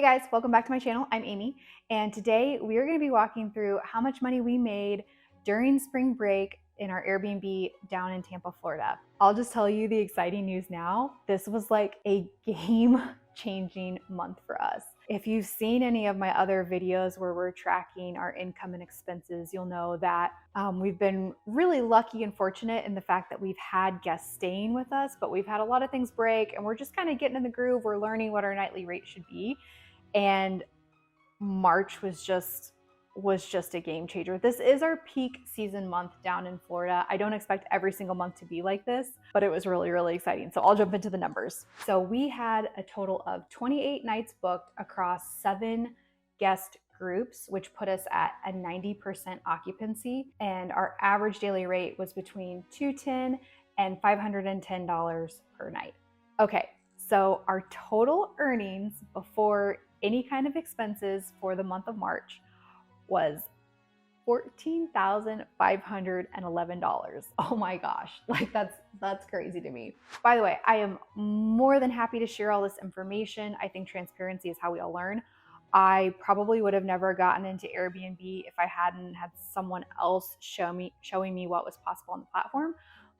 guys, welcome back to my channel. I'm Amy, and today we are going to be walking through how much money we made during spring break in our Airbnb down in Tampa, Florida. I'll just tell you the exciting news now. This was like a game-changing month for us. If you've seen any of my other videos where we're tracking our income and expenses, you'll know that we've been really lucky and fortunate in the fact that we've had guests staying with us, but we've had a lot of things break and we're just kind of getting in the groove. We're learning what our nightly rate should be. And March was just a game changer. This is our peak season month down in Florida. I don't expect every single month to be like this, but it was really, really exciting. So I'll jump into the numbers. So we had a total of 28 nights booked across 7 guest groups, which put us at a 90% occupancy. And our average daily rate was between $210 and $510 per night. Okay, so our total earnings before any kind of expenses for the month of March was $14,511. Oh my gosh, like that's crazy to me. By the way, I am more than happy to share all this information. I think transparency is how we all learn. I probably would have never gotten into Airbnb if I hadn't had someone else showing me what was possible on the platform.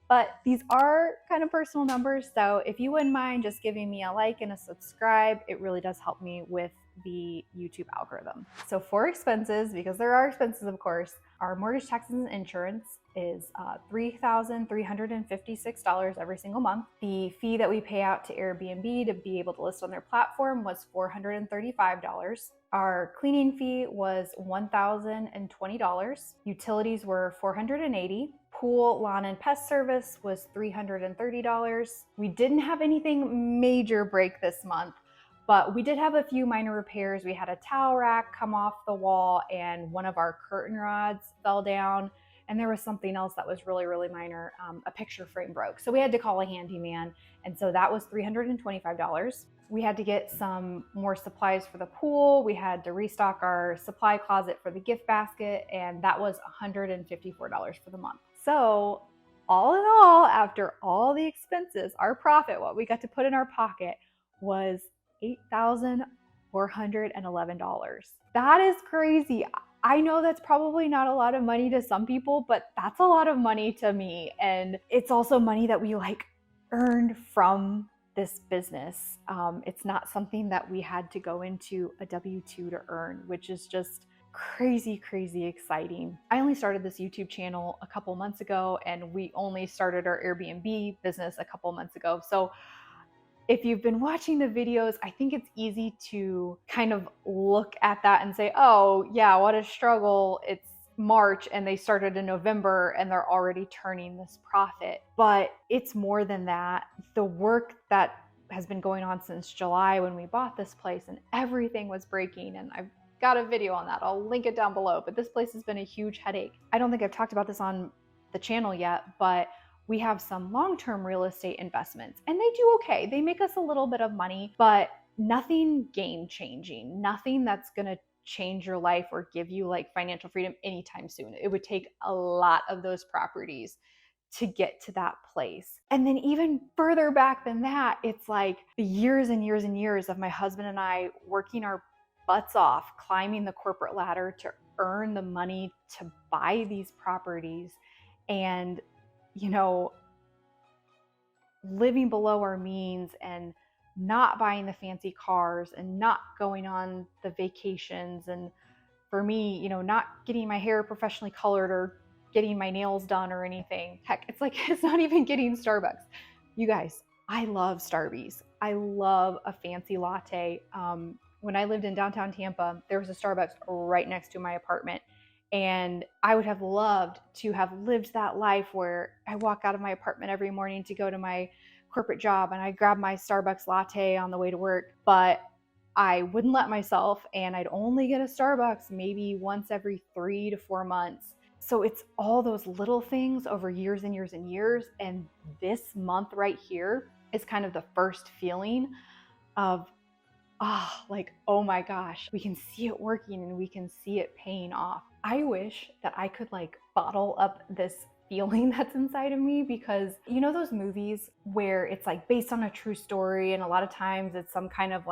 But these are kind of personal numbers, so if you wouldn't mind just giving me a like and a subscribe, it really does help me with the YouTube algorithm. So for expenses, because there are expenses of course, our mortgage, taxes, and insurance is $3,356 every single month. The fee that we pay out to Airbnb to be able to list on their platform was $435. Our cleaning fee was $1,020. Utilities were $480. Pool, lawn, and pest service was $330. We didn't have anything major break this month, but we did have a few minor repairs. We had a towel rack come off the wall and one of our curtain rods fell down. And there was something else that was really, really minor. A picture frame broke. So we had to call a handyman. And so that was $325. We had to get some more supplies for the pool. We had to restock our supply closet for the gift basket. And that was $154 for the month. So all in all, after all the expenses, our profit, what we got to put in our pocket was $8,411. That is crazy. I know that's probably not a lot of money to some people, but that's a lot of money to me. And it's also money that we earned from this business. It's not something that we had to go into a W-2 to earn, which is just crazy, crazy exciting. I only started this YouTube channel a couple months ago, and we only started our Airbnb business a couple months ago. So if you've been watching the videos, I think it's easy to kind of look at that and say, oh yeah, what a struggle. It's March and they started in November and they're already turning this profit. But it's more than that. The work that has been going on since July when we bought this place and everything was breaking, and I've got a video on that. I'll link it down below, but this place has been a huge headache. I don't think I've talked about this on the channel yet, but we have some long-term real estate investments and they do okay. They make us a little bit of money, but nothing game-changing, nothing that's gonna change your life or give you financial freedom anytime soon. It would take a lot of those properties to get to that place. And then even further back than that, it's like the years and years and years of my husband and I working our butts off, climbing the corporate ladder to earn the money to buy these properties, and living below our means and not buying the fancy cars and not going on the vacations. And for me, not getting my hair professionally colored or getting my nails done or anything. Heck, it's not even getting Starbucks. You guys, I love Starbies. I love a fancy latte. When I lived in downtown Tampa, there was a Starbucks right next to my apartment. And I would have loved to have lived that life where I walk out of my apartment every morning to go to my corporate job and I grab my Starbucks latte on the way to work, but I wouldn't let myself, and I'd only get a Starbucks maybe once every 3 to 4 months. So it's all those little things over years and years and years. And this month right here is kind of the first feeling of, oh my gosh, we can see it working and we can see it paying off. I wish that I could bottle up this feeling that's inside of me, because those movies where it's based on a true story, and a lot of times it's some kind of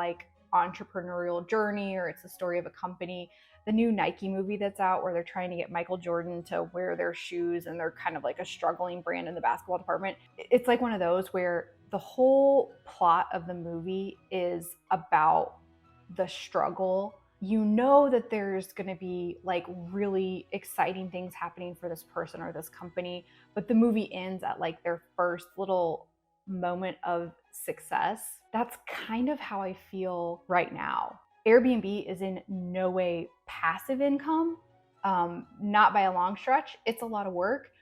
entrepreneurial journey or it's the story of a company. The new Nike movie that's out where they're trying to get Michael Jordan to wear their shoes and they're kind of like a struggling brand in the basketball department. It's like one of those where the whole plot of the movie is about the struggle. You know that there's going to be like really exciting things happening for this person or this company, but the movie ends at like their first little moment of success. That's kind of how I feel right now. Airbnb is in no way passive income, not by a long stretch. It's a lot of work,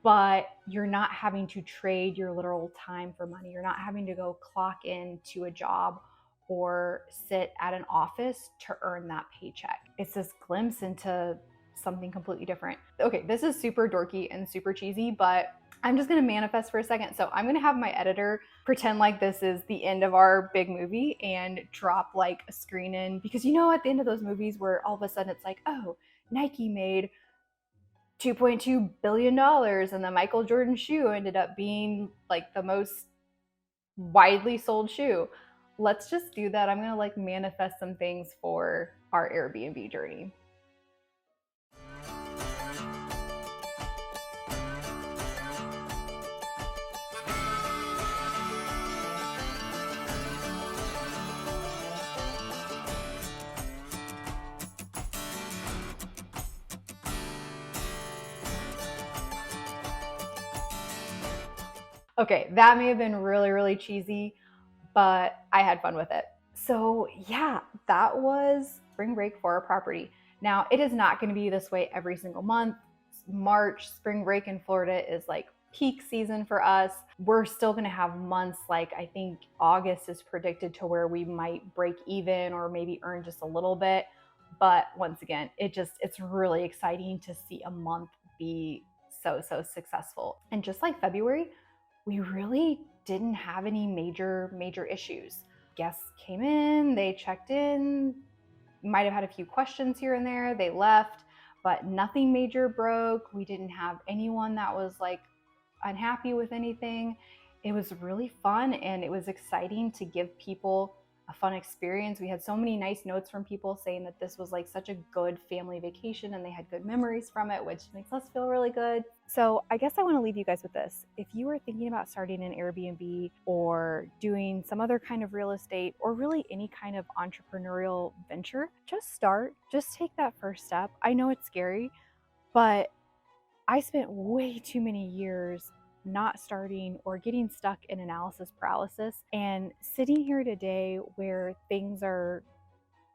but you're not having to trade your literal time for money. You're not having to go clock in to a job or sit at an office to earn that paycheck. It's this glimpse into something completely different. Okay, this is super dorky and super cheesy, but I'm just gonna manifest for a second. So I'm gonna have my editor pretend like this is the end of our big movie and drop like a screen in, because you know at the end of those movies where all of a sudden it's like, oh, Nike made $2.2 billion and the Michael Jordan shoe ended up being like the most widely sold shoe. Let's just do that. I'm gonna like manifest some things for our Airbnb journey. Okay, that may have been really, really cheesy, but I had fun with it. So yeah, that was spring break for our property. Now, it is not going to be this way every single month. March, spring break in Florida is like peak season for us. We're still going to have months like I think August is predicted to where we might break even or maybe earn just a little bit. But once again, it's really exciting to see a month be so successful. And just like February, we really didn't have any major issues. Guests came in, they checked in, might have had a few questions here and there, they left, but nothing major broke. We didn't have anyone that was like unhappy with anything. It was really fun and it was exciting to give people a fun experience. We had so many nice notes from people saying that this was like such a good family vacation and they had good memories from it, which makes us feel really good. So I guess I want to leave you guys with this. If you are thinking about starting an Airbnb or doing some other kind of real estate or really any kind of entrepreneurial venture, just start, just take that first step. I know it's scary, but I spent way too many years not starting or getting stuck in analysis paralysis, and sitting here today where things are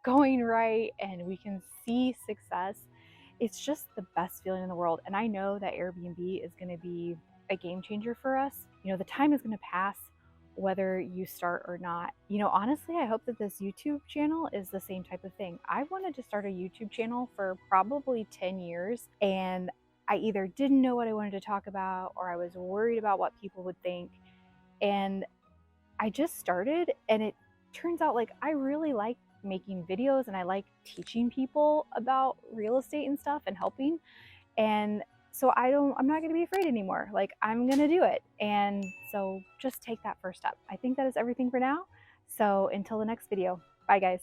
going right and we can see success, it's just the best feeling in the world. And I know that Airbnb is going to be a game changer for us. You know, the time is going to pass whether you start or not. You know, honestly, I hope that this YouTube channel is the same type of thing. I wanted to start a YouTube channel for probably 10 years, and I either didn't know what I wanted to talk about or I was worried about what people would think. And I just started, and it turns out like I really like making videos and I like teaching people about real estate and stuff and helping. And so I'm not going to be afraid anymore. Like, I'm going to do it. And so just take that first step. I think that is everything for now. So until the next video, bye guys.